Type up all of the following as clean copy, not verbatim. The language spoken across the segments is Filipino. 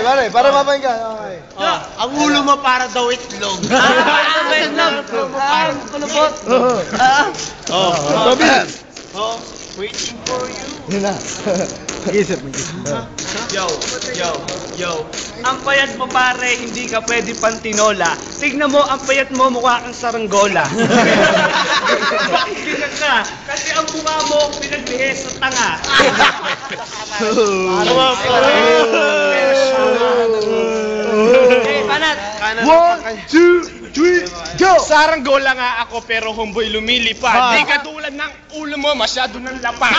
pare, para mapahinggan. Okay. Ang ulo mo para daw itlog. Wait lang. Kulubot. Toby. Waiting for you. Yun na. Mag-isip. Yo. Ang payat mo pare, hindi ka pwede pantinola. Tignan mo, ang payat mo mukha kang saranggola. Pakinggan ka, kasi ang mukha mo pinagbihis sa tanga. Okay, panat. 1, 2, 3, go! Saranggola nga ako pero humboy lumilipad. Di katulad ng ulo mo masyado ng lapad.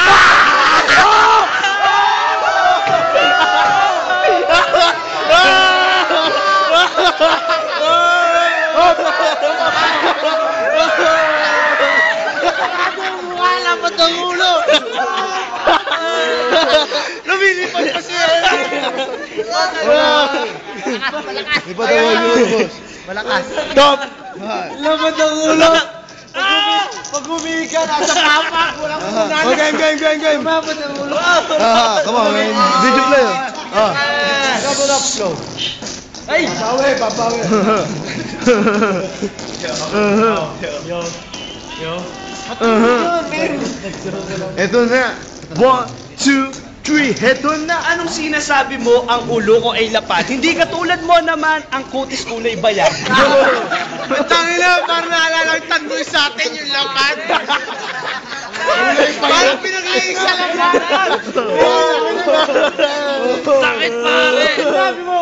Wala pa ng ulo. Lumilipad kasi. Di pa daw yun, boss. Malakas. Stop! Lapad ng ulo. Pag humiga, nasa papak. Walang kunan. Oh, game. Lapad ng ulo. Come on, man. Video play. Double up slow. Ay! Babawi. Ito na. 1, 2, 3. Ito na. Anong sinasabi mo ang ulo ko ay lapad? Hindi katulad mo naman ang kutis kulay bayag. Tangin na, parang naalala ang tanggol sa atin yung lapad. Parang pinaglaying sa labanan. Sakit pare! Sabi mo,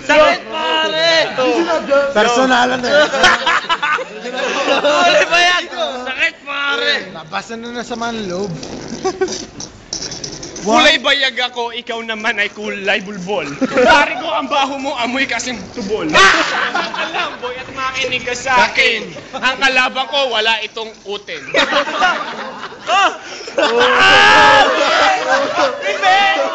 Sakit pare! Personalan na. Kulay bayag! Sakit pare! Labasan na nasamaan ng loob. Kulay bayag ako, ikaw naman ay kulay bulbol. Pari ko ang baho mo, amoy kasing tubol. Alam, boy, at makinig ka sa akin. Ang kalaban ko, wala itong utin. Revenge!